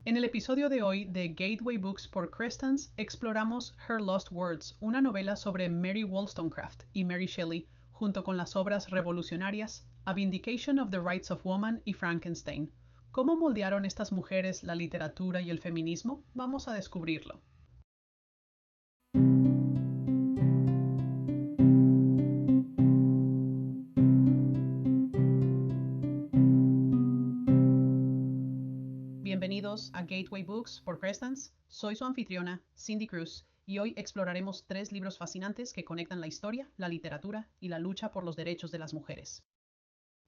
En el episodio de hoy de Gateway Books por Crestans exploramos Her Lost Words, una novela sobre Mary Wollstonecraft y Mary Shelley, junto con las obras revolucionarias A Vindication of the Rights of Woman y Frankenstein. ¿Cómo moldearon estas mujeres la literatura y el feminismo? Vamos a descubrirlo. Bienvenidos a Gateway Books por Crestans. Soy su anfitriona, Cindy Cruz, y hoy exploraremos 3 libros fascinantes que conectan la historia, la literatura y la lucha por los derechos de las mujeres.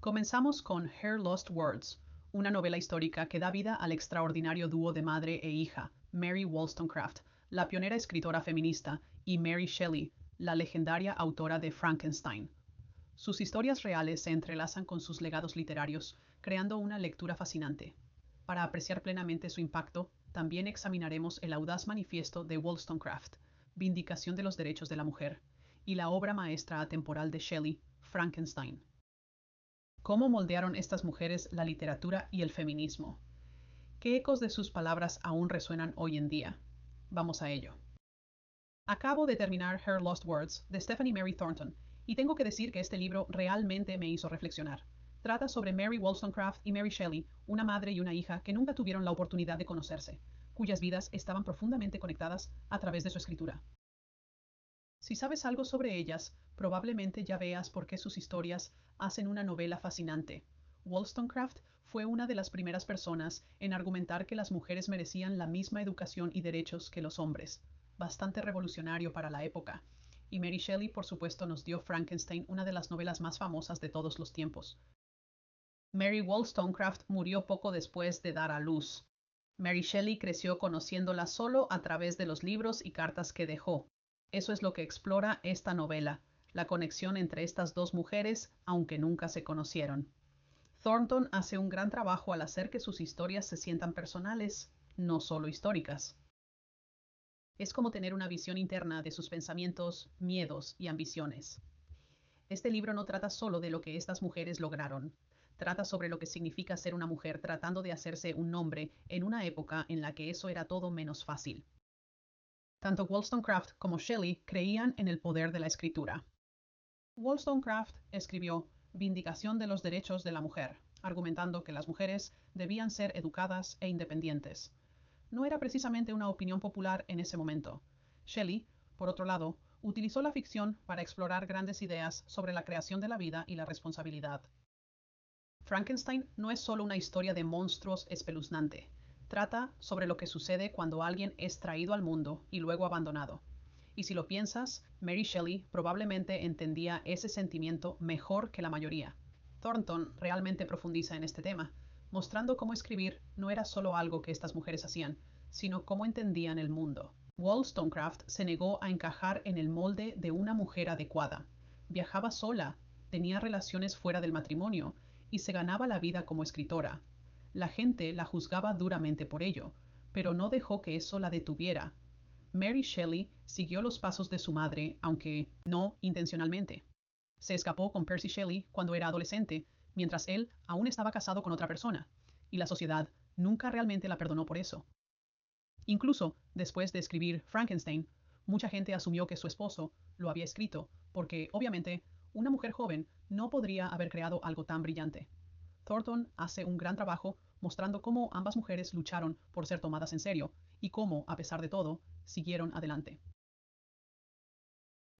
Comenzamos con Her Lost Words, una novela histórica que da vida al extraordinario dúo de madre e hija, Mary Wollstonecraft, la pionera escritora feminista, y Mary Shelley, la legendaria autora de Frankenstein. Sus historias reales se entrelazan con sus legados literarios, creando una lectura fascinante. Para apreciar plenamente su impacto, también examinaremos el audaz manifiesto de Wollstonecraft, Vindicación de los Derechos de la Mujer, y la obra maestra atemporal de Shelley, Frankenstein. ¿Cómo moldearon estas mujeres la literatura y el feminismo? ¿Qué ecos de sus palabras aún resuenan hoy en día? Vamos a ello. Acabo de terminar Her Lost Words de Stephanie Mary Thornton, y tengo que decir que este libro realmente me hizo reflexionar. Trata sobre Mary Wollstonecraft y Mary Shelley, una madre y una hija que nunca tuvieron la oportunidad de conocerse, cuyas vidas estaban profundamente conectadas a través de su escritura. Si sabes algo sobre ellas, probablemente ya veas por qué sus historias hacen una novela fascinante. Wollstonecraft fue una de las primeras personas en argumentar que las mujeres merecían la misma educación y derechos que los hombres, bastante revolucionario para la época. Y Mary Shelley, por supuesto, nos dio Frankenstein, una de las novelas más famosas de todos los tiempos. Mary Wollstonecraft murió poco después de dar a luz. Mary Shelley creció conociéndola solo a través de los libros y cartas que dejó. Eso es lo que explora esta novela, la conexión entre estas dos mujeres, aunque nunca se conocieron. Thornton hace un gran trabajo al hacer que sus historias se sientan personales, no solo históricas. Es como tener una visión interna de sus pensamientos, miedos y ambiciones. Este libro no trata solo de lo que estas mujeres lograron, trata sobre lo que significa ser una mujer tratando de hacerse un nombre en una época en la que eso era todo menos fácil. Tanto Wollstonecraft como Shelley creían en el poder de la escritura. Wollstonecraft escribió Vindicación de los Derechos de la Mujer, argumentando que las mujeres debían ser educadas e independientes. No era precisamente una opinión popular en ese momento. Shelley, por otro lado, utilizó la ficción para explorar grandes ideas sobre la creación de la vida y la responsabilidad. Frankenstein no es solo una historia de monstruos espeluznante. Trata sobre lo que sucede cuando alguien es traído al mundo y luego abandonado. Y si lo piensas, Mary Shelley probablemente entendía ese sentimiento mejor que la mayoría. Thornton realmente profundiza en este tema, mostrando cómo escribir no era solo algo que estas mujeres hacían, sino cómo entendían el mundo. Wollstonecraft se negó a encajar en el molde de una mujer adecuada. Viajaba sola, tenía relaciones fuera del matrimonio y se ganaba la vida como escritora. La gente la juzgaba duramente por ello, pero no dejó que eso la detuviera. Mary Shelley siguió los pasos de su madre, aunque no intencionalmente. Se escapó con Percy Shelley cuando era adolescente, mientras él aún estaba casado con otra persona, y la sociedad nunca realmente la perdonó por eso. Incluso después de escribir Frankenstein, mucha gente asumió que su esposo lo había escrito, porque obviamente una mujer joven no podría haber creado algo tan brillante. Thornton hace un gran trabajo mostrando cómo ambas mujeres lucharon por ser tomadas en serio y cómo, a pesar de todo, siguieron adelante.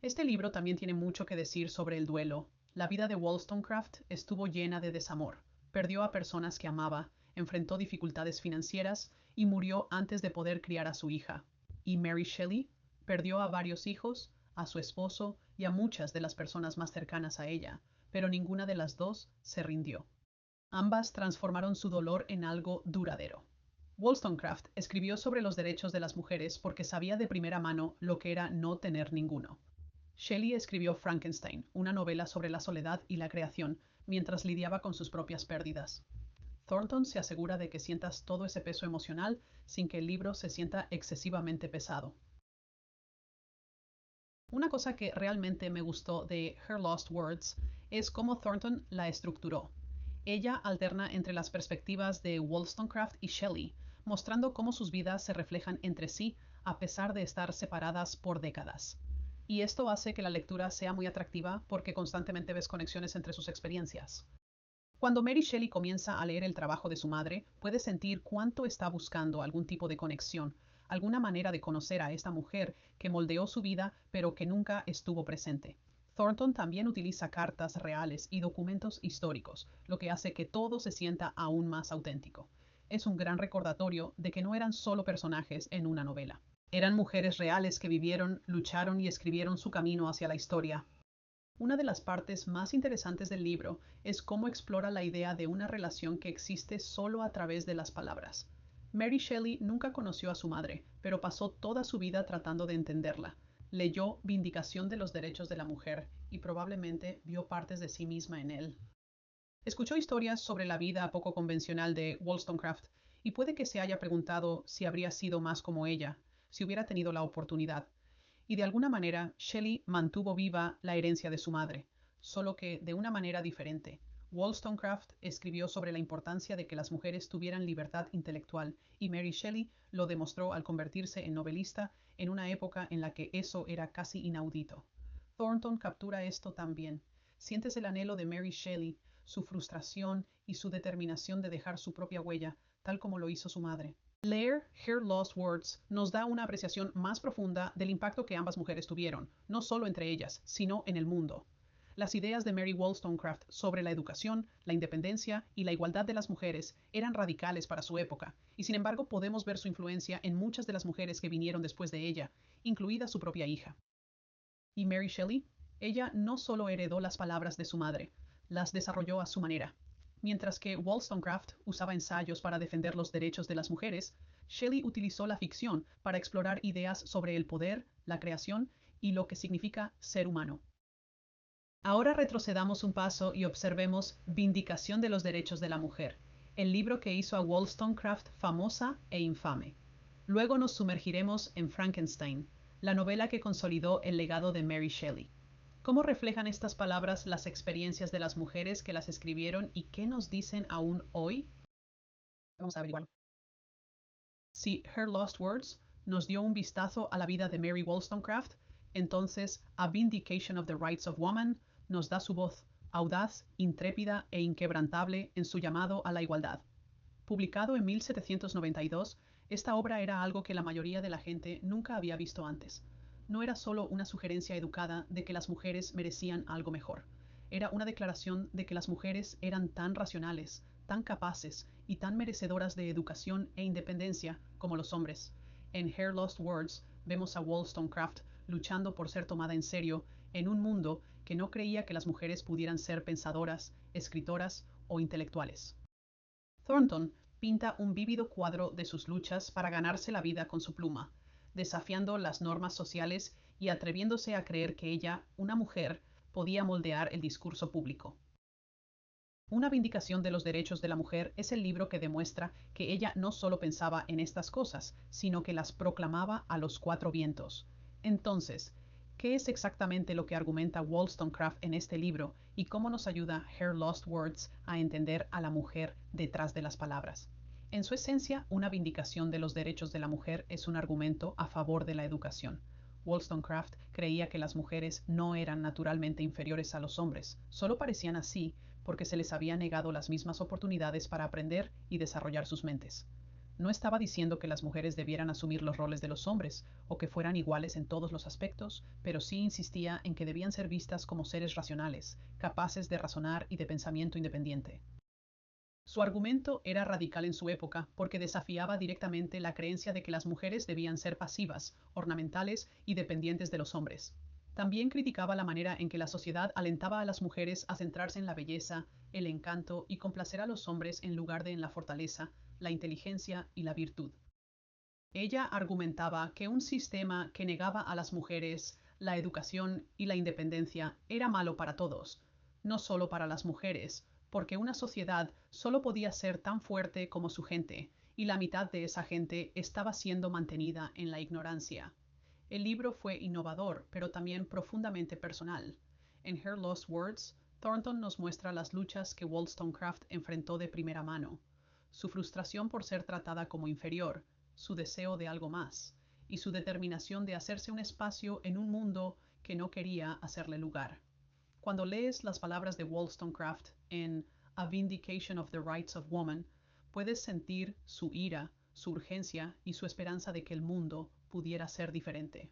Este libro también tiene mucho que decir sobre el duelo. La vida de Wollstonecraft estuvo llena de desamor. Perdió a personas que amaba, enfrentó dificultades financieras y murió antes de poder criar a su hija. Y Mary Shelley perdió a varios hijos, a su esposo y a muchas de las personas más cercanas a ella, pero ninguna de las dos se rindió. Ambas transformaron su dolor en algo duradero. Wollstonecraft escribió sobre los derechos de las mujeres porque sabía de primera mano lo que era no tener ninguno. Shelley escribió Frankenstein, una novela sobre la soledad y la creación, mientras lidiaba con sus propias pérdidas. Thornton se asegura de que sientas todo ese peso emocional sin que el libro se sienta excesivamente pesado. Una cosa que realmente me gustó de Her Lost Words es cómo Thornton la estructuró. Ella alterna entre las perspectivas de Wollstonecraft y Shelley, mostrando cómo sus vidas se reflejan entre sí a pesar de estar separadas por décadas. Y esto hace que la lectura sea muy atractiva porque constantemente ves conexiones entre sus experiencias. Cuando Mary Shelley comienza a leer el trabajo de su madre, puede sentir cuánto está buscando algún tipo de conexión, alguna manera de conocer a esta mujer que moldeó su vida pero que nunca estuvo presente. Thornton también utiliza cartas reales y documentos históricos, lo que hace que todo se sienta aún más auténtico. Es un gran recordatorio de que no eran solo personajes en una novela. Eran mujeres reales que vivieron, lucharon y escribieron su camino hacia la historia. Una de las partes más interesantes del libro es cómo explora la idea de una relación que existe solo a través de las palabras. Mary Shelley nunca conoció a su madre, pero pasó toda su vida tratando de entenderla. Leyó Vindicación de los Derechos de la Mujer y probablemente vio partes de sí misma en él. Escuchó historias sobre la vida poco convencional de Wollstonecraft y puede que se haya preguntado si habría sido más como ella, si hubiera tenido la oportunidad. Y de alguna manera, Shelley mantuvo viva la herencia de su madre, solo que de una manera diferente. Wollstonecraft escribió sobre la importancia de que las mujeres tuvieran libertad intelectual y Mary Shelley lo demostró al convertirse en novelista en una época en la que eso era casi inaudito. Thornton captura esto también. Sientes el anhelo de Mary Shelley, su frustración y su determinación de dejar su propia huella, tal como lo hizo su madre. Leer Her Lost Words nos da una apreciación más profunda del impacto que ambas mujeres tuvieron, no solo entre ellas, sino en el mundo. Las ideas de Mary Wollstonecraft sobre la educación, la independencia y la igualdad de las mujeres eran radicales para su época, y sin embargo podemos ver su influencia en muchas de las mujeres que vinieron después de ella, incluida su propia hija. Y Mary Shelley, ella no solo heredó las palabras de su madre, las desarrolló a su manera. Mientras que Wollstonecraft usaba ensayos para defender los derechos de las mujeres, Shelley utilizó la ficción para explorar ideas sobre el poder, la creación y lo que significa ser humano. Ahora retrocedamos un paso y observemos Vindicación de los Derechos de la Mujer, el libro que hizo a Wollstonecraft famosa e infame. Luego nos sumergiremos en Frankenstein, la novela que consolidó el legado de Mary Shelley. ¿Cómo reflejan estas palabras las experiencias de las mujeres que las escribieron y qué nos dicen aún hoy? Vamos a averiguarlo. Si Her Lost Words nos dio un vistazo a la vida de Mary Wollstonecraft, entonces A Vindication of the Rights of Woman nos da su voz, audaz, intrépida e inquebrantable en su llamado a la igualdad. Publicado en 1792, esta obra era algo que la mayoría de la gente nunca había visto antes. No era solo una sugerencia educada de que las mujeres merecían algo mejor. Era una declaración de que las mujeres eran tan racionales, tan capaces y tan merecedoras de educación e independencia como los hombres. En Her Lost Words vemos a Wollstonecraft luchando por ser tomada en serio en un mundo que no creía que las mujeres pudieran ser pensadoras, escritoras o intelectuales. Thornton pinta un vívido cuadro de sus luchas para ganarse la vida con su pluma, desafiando las normas sociales y atreviéndose a creer que ella, una mujer, podía moldear el discurso público. Una vindicación de los derechos de la mujer es el libro que demuestra que ella no solo pensaba en estas cosas, sino que las proclamaba a los cuatro vientos. Entonces, ¿qué es exactamente lo que argumenta Wollstonecraft en este libro y cómo nos ayuda Her Lost Words a entender a la mujer detrás de las palabras? En su esencia, una vindicación de los derechos de la mujer es un argumento a favor de la educación. Wollstonecraft creía que las mujeres no eran naturalmente inferiores a los hombres, solo parecían así porque se les había negado las mismas oportunidades para aprender y desarrollar sus mentes. No estaba diciendo que las mujeres debieran asumir los roles de los hombres o que fueran iguales en todos los aspectos, pero sí insistía en que debían ser vistas como seres racionales, capaces de razonar y de pensamiento independiente. Su argumento era radical en su época porque desafiaba directamente la creencia de que las mujeres debían ser pasivas, ornamentales y dependientes de los hombres. También criticaba la manera en que la sociedad alentaba a las mujeres a centrarse en la belleza, el encanto y complacer a los hombres en lugar de en la fortaleza, la inteligencia y la virtud. Ella argumentaba que un sistema que negaba a las mujeres la educación y la independencia era malo para todos, no solo para las mujeres, porque una sociedad solo podía ser tan fuerte como su gente, y la mitad de esa gente estaba siendo mantenida en la ignorancia. El libro fue innovador, pero también profundamente personal. En Her Lost Words, Thornton nos muestra las luchas que Wollstonecraft enfrentó de primera mano. su frustración por ser tratada como inferior, su deseo de algo más, y su determinación de hacerse un espacio en un mundo que no quería hacerle lugar. Cuando lees las palabras de Wollstonecraft en A Vindication of the Rights of Woman, puedes sentir su ira, su urgencia y su esperanza de que el mundo pudiera ser diferente.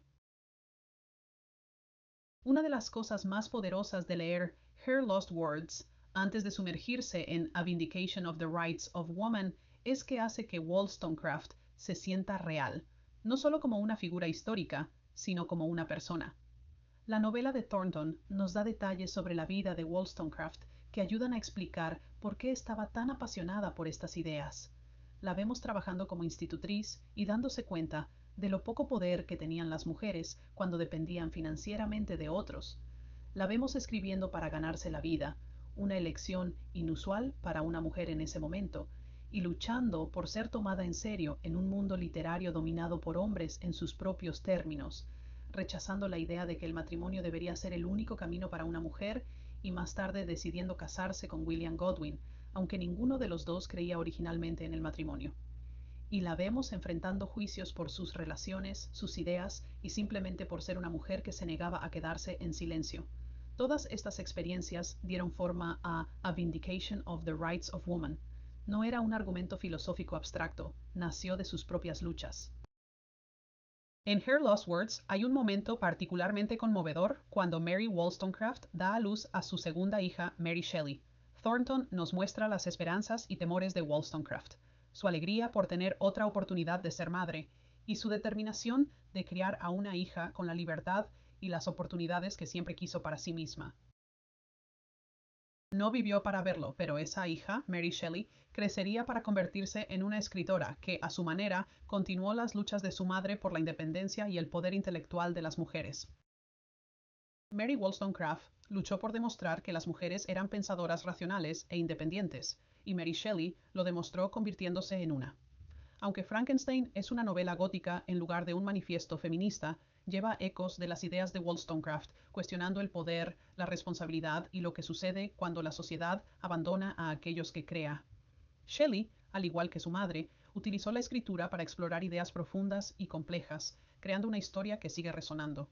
Una de las cosas más poderosas de leer Her Lost Words antes de sumergirse en A Vindication of the Rights of Woman es que hace que Wollstonecraft se sienta real, no solo como una figura histórica, sino como una persona. La novela de Thornton nos da detalles sobre la vida de Wollstonecraft que ayudan a explicar por qué estaba tan apasionada por estas ideas. La vemos trabajando como institutriz y dándose cuenta de lo poco poder que tenían las mujeres cuando dependían financieramente de otros. La vemos escribiendo para ganarse la vida, una elección inusual para una mujer en ese momento, y luchando por ser tomada en serio en un mundo literario dominado por hombres en sus propios términos, rechazando la idea de que el matrimonio debería ser el único camino para una mujer y más tarde decidiendo casarse con William Godwin, aunque ninguno de los dos creía originalmente en el matrimonio. Y la vemos enfrentando juicios por sus relaciones, sus ideas y simplemente por ser una mujer que se negaba a quedarse en silencio. Todas estas experiencias dieron forma a Vindication of the Rights of Woman. No era un argumento filosófico abstracto, nació de sus propias luchas. En Her Lost Words hay un momento particularmente conmovedor cuando Mary Wollstonecraft da a luz a su segunda hija, Mary Shelley. Thornton nos muestra las esperanzas y temores de Wollstonecraft, su alegría por tener otra oportunidad de ser madre y su determinación de criar a una hija con la libertad y las oportunidades que siempre quiso para sí misma. No vivió para verlo, pero esa hija, Mary Shelley, crecería para convertirse en una escritora que, a su manera, continuó las luchas de su madre por la independencia y el poder intelectual de las mujeres. Mary Wollstonecraft luchó por demostrar que las mujeres eran pensadoras racionales e independientes, y Mary Shelley lo demostró convirtiéndose en una. Aunque Frankenstein es una novela gótica en lugar de un manifiesto feminista, lleva ecos de las ideas de Wollstonecraft, cuestionando el poder, la responsabilidad y lo que sucede cuando la sociedad abandona a aquellos que crea. Shelley, al igual que su madre, utilizó la escritura para explorar ideas profundas y complejas, creando una historia que sigue resonando.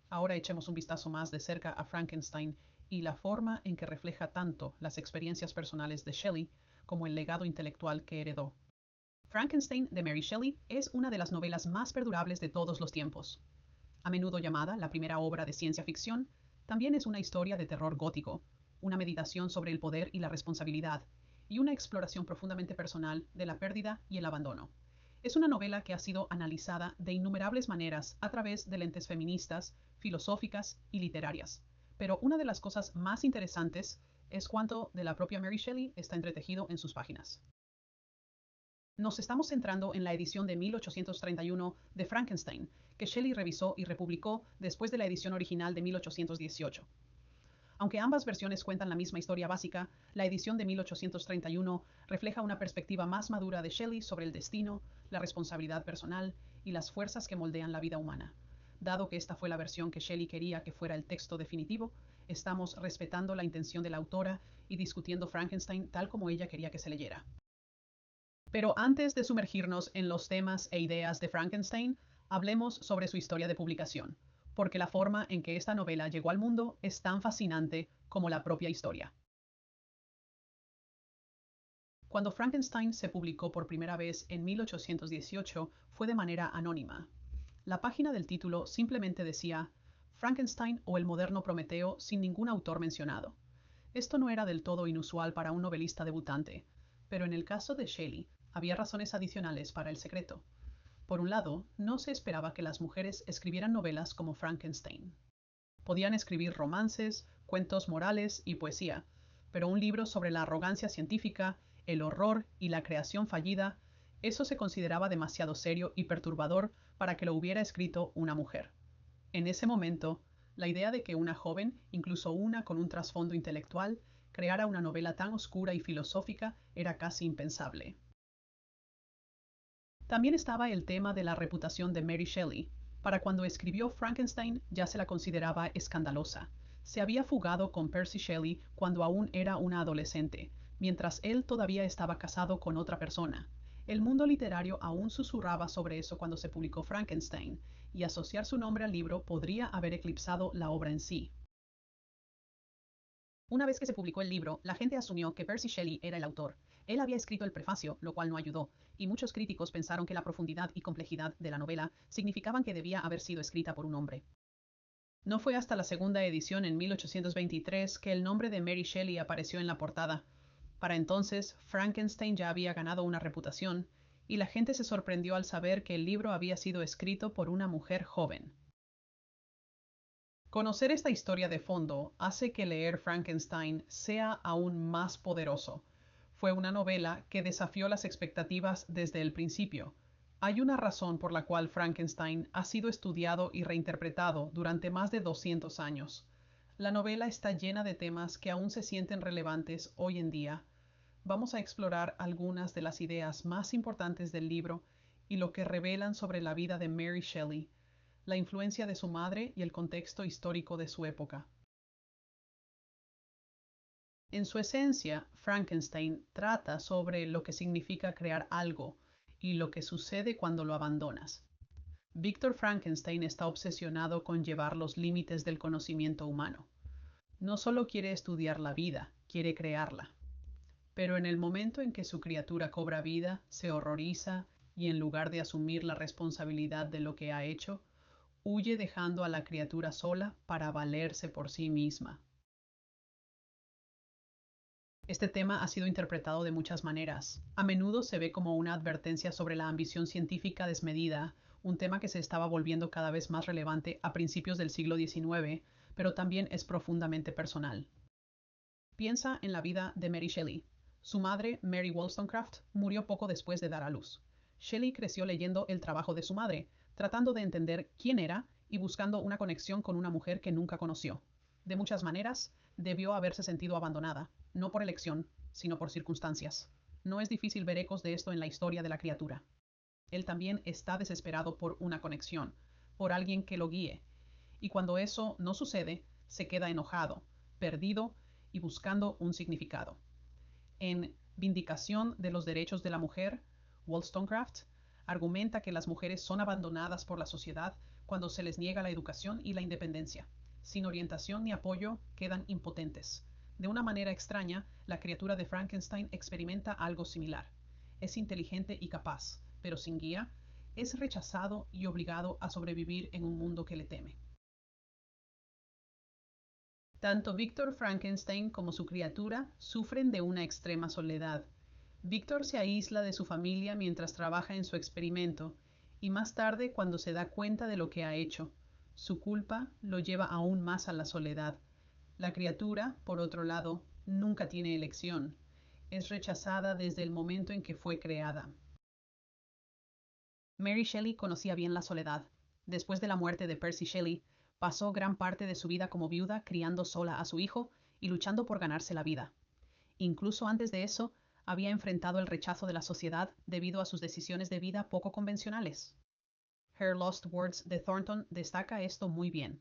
Ahora echemos un vistazo más de cerca a Frankenstein y la forma en que refleja tanto las experiencias personales de Shelley como el legado intelectual que heredó. Frankenstein de Mary Shelley es una de las novelas más perdurables de todos los tiempos. A menudo llamada la primera obra de ciencia ficción, también es una historia de terror gótico, una meditación sobre el poder y la responsabilidad, y una exploración profundamente personal de la pérdida y el abandono. Es una novela que ha sido analizada de innumerables maneras a través de lentes feministas, filosóficas y literarias. Pero una de las cosas más interesantes es cuánto de la propia Mary Shelley está entretejido en sus páginas. Nos estamos centrando en la edición de 1831 de Frankenstein, que Shelley revisó y republicó después de la edición original de 1818. Aunque ambas versiones cuentan la misma historia básica, la edición de 1831 refleja una perspectiva más madura de Shelley sobre el destino, la responsabilidad personal y las fuerzas que moldean la vida humana. Dado que esta fue la versión que Shelley quería que fuera el texto definitivo, estamos respetando la intención de la autora y discutiendo Frankenstein tal como ella quería que se leyera. Pero antes de sumergirnos en los temas e ideas de Frankenstein, hablemos sobre su historia de publicación, porque la forma en que esta novela llegó al mundo es tan fascinante como la propia historia. Cuando Frankenstein se publicó por primera vez en 1818, fue de manera anónima. La página del título simplemente decía Frankenstein o el moderno Prometeo sin ningún autor mencionado. Esto no era del todo inusual para un novelista debutante, pero en el caso de Shelley, había razones adicionales para el secreto. Por un lado, no se esperaba que las mujeres escribieran novelas como Frankenstein. Podían escribir romances, cuentos morales y poesía, pero un libro sobre la arrogancia científica, el horror y la creación fallida, eso se consideraba demasiado serio y perturbador para que lo hubiera escrito una mujer. En ese momento, la idea de que una joven, incluso una con un trasfondo intelectual, creara una novela tan oscura y filosófica era casi impensable. También estaba el tema de la reputación de Mary Shelley. Para cuando escribió Frankenstein ya se la consideraba escandalosa. Se había fugado con Percy Shelley cuando aún era una adolescente, mientras él todavía estaba casado con otra persona. El mundo literario aún susurraba sobre eso cuando se publicó Frankenstein, y asociar su nombre al libro podría haber eclipsado la obra en sí. Una vez que se publicó el libro, la gente asumió que Percy Shelley era el autor. Él había escrito el prefacio, lo cual no ayudó, y muchos críticos pensaron que la profundidad y complejidad de la novela significaban que debía haber sido escrita por un hombre. No fue hasta la segunda edición en 1823 que el nombre de Mary Shelley apareció en la portada. Para entonces, Frankenstein ya había ganado una reputación, y la gente se sorprendió al saber que el libro había sido escrito por una mujer joven. Conocer esta historia de fondo hace que leer Frankenstein sea aún más poderoso. Fue una novela que desafió las expectativas desde el principio. Hay una razón por la cual Frankenstein ha sido estudiado y reinterpretado durante más de 200 años. La novela está llena de temas que aún se sienten relevantes hoy en día. Vamos a explorar algunas de las ideas más importantes del libro y lo que revelan sobre la vida de Mary Shelley, la influencia de su madre y el contexto histórico de su época. En su esencia, Frankenstein trata sobre lo que significa crear algo y lo que sucede cuando lo abandonas. Víctor Frankenstein está obsesionado con llevar los límites del conocimiento humano. No solo quiere estudiar la vida, quiere crearla. Pero en el momento en que su criatura cobra vida, se horroriza y en lugar de asumir la responsabilidad de lo que ha hecho, huye dejando a la criatura sola para valerse por sí misma. Este tema ha sido interpretado de muchas maneras. A menudo se ve como una advertencia sobre la ambición científica desmedida, un tema que se estaba volviendo cada vez más relevante a principios del siglo XIX, pero también es profundamente personal. Piensa en la vida de Mary Shelley. Su madre, Mary Wollstonecraft, murió poco después de dar a luz. Shelley creció leyendo el trabajo de su madre, tratando de entender quién era y buscando una conexión con una mujer que nunca conoció. De muchas maneras, debió haberse sentido abandonada, no por elección, sino por circunstancias. No es difícil ver ecos de esto en la historia de la criatura. Él también está desesperado por una conexión, por alguien que lo guíe. Y cuando eso no sucede, se queda enojado, perdido y buscando un significado. En Vindicación de los Derechos de la Mujer, Wollstonecraft argumenta que las mujeres son abandonadas por la sociedad cuando se les niega la educación y la independencia. Sin orientación ni apoyo, quedan impotentes. De una manera extraña, la criatura de Frankenstein experimenta algo similar. Es inteligente y capaz, pero sin guía, es rechazado y obligado a sobrevivir en un mundo que le teme. Tanto Víctor Frankenstein como su criatura sufren de una extrema soledad. Víctor se aísla de su familia mientras trabaja en su experimento, y más tarde cuando se da cuenta de lo que ha hecho. Su culpa lo lleva aún más a la soledad. La criatura, por otro lado, nunca tiene elección. Es rechazada desde el momento en que fue creada. Mary Shelley conocía bien la soledad. Después de la muerte de Percy Shelley, pasó gran parte de su vida como viuda criando sola a su hijo y luchando por ganarse la vida. Incluso antes de eso, había enfrentado el rechazo de la sociedad debido a sus decisiones de vida poco convencionales. Her Lost Words de Thornton destaca esto muy bien.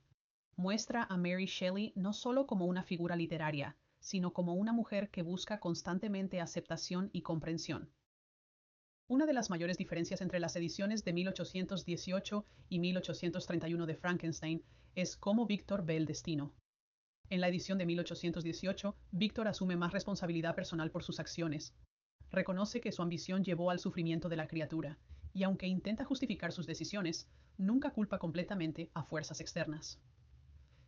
Muestra a Mary Shelley no solo como una figura literaria, sino como una mujer que busca constantemente aceptación y comprensión. Una de las mayores diferencias entre las ediciones de 1818 y 1831 de Frankenstein es cómo Víctor ve el destino. En la edición de 1818, Víctor asume más responsabilidad personal por sus acciones. Reconoce que su ambición llevó al sufrimiento de la criatura, y aunque intenta justificar sus decisiones, nunca culpa completamente a fuerzas externas.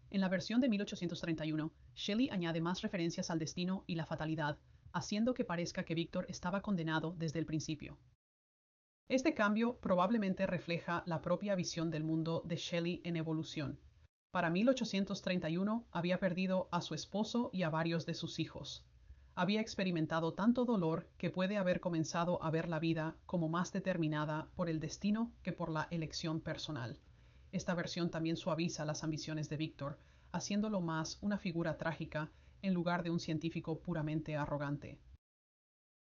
En la versión de 1831, Shelley añade más referencias al destino y la fatalidad, haciendo que parezca que Víctor estaba condenado desde el principio. Este cambio probablemente refleja la propia visión del mundo de Shelley en evolución. Para 1831 había perdido a su esposo y a varios de sus hijos. Había experimentado tanto dolor que puede haber comenzado a ver la vida como más determinada por el destino que por la elección personal. Esta versión también suaviza las ambiciones de Víctor, haciéndolo más una figura trágica en lugar de un científico puramente arrogante.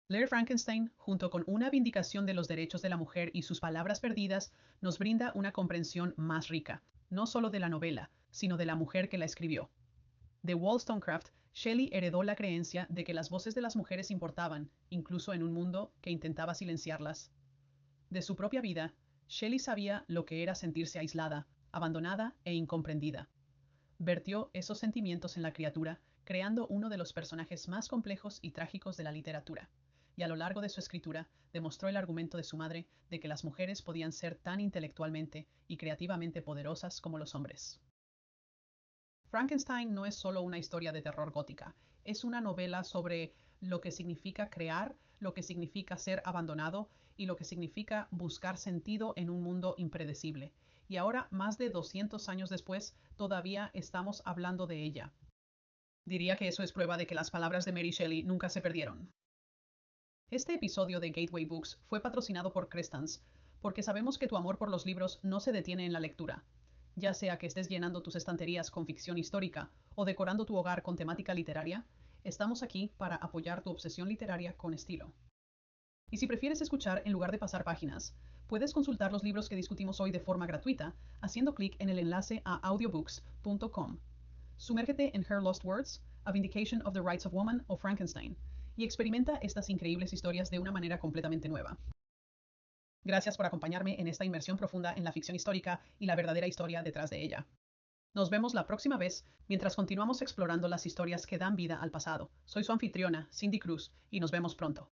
Leer Frankenstein, junto con una vindicación de los derechos de la mujer y sus palabras perdidas, nos brinda una comprensión más rica, no solo de la novela, sino de la mujer que la escribió. De Wollstonecraft Shelley heredó la creencia de que las voces de las mujeres importaban, incluso en un mundo que intentaba silenciarlas. De su propia vida, Shelley sabía lo que era sentirse aislada, abandonada e incomprendida. Vertió esos sentimientos en la criatura, creando uno de los personajes más complejos y trágicos de la literatura. Y a lo largo de su escritura, demostró el argumento de su madre de que las mujeres podían ser tan intelectualmente y creativamente poderosas como los hombres. Frankenstein no es solo una historia de terror gótica, es una novela sobre lo que significa crear, lo que significa ser abandonado y lo que significa buscar sentido en un mundo impredecible. Y ahora, más de 200 años después, todavía estamos hablando de ella. Diría que eso es prueba de que las palabras de Mary Shelley nunca se perdieron. Este episodio de Gateway Books fue patrocinado por Crestans, porque sabemos que tu amor por los libros no se detiene en la lectura. Ya sea que estés llenando tus estanterías con ficción histórica o decorando tu hogar con temática literaria, estamos aquí para apoyar tu obsesión literaria con estilo. Y si prefieres escuchar en lugar de pasar páginas, puedes consultar los libros que discutimos hoy de forma gratuita haciendo clic en el enlace a audiobooks.com. Sumérgete en Her Lost Words, A Vindication of the Rights of Woman o Frankenstein y experimenta estas increíbles historias de una manera completamente nueva. Gracias por acompañarme en esta inmersión profunda en la ficción histórica y la verdadera historia detrás de ella. Nos vemos la próxima vez mientras continuamos explorando las historias que dan vida al pasado. Soy su anfitriona, Cindy Cruz, y nos vemos pronto.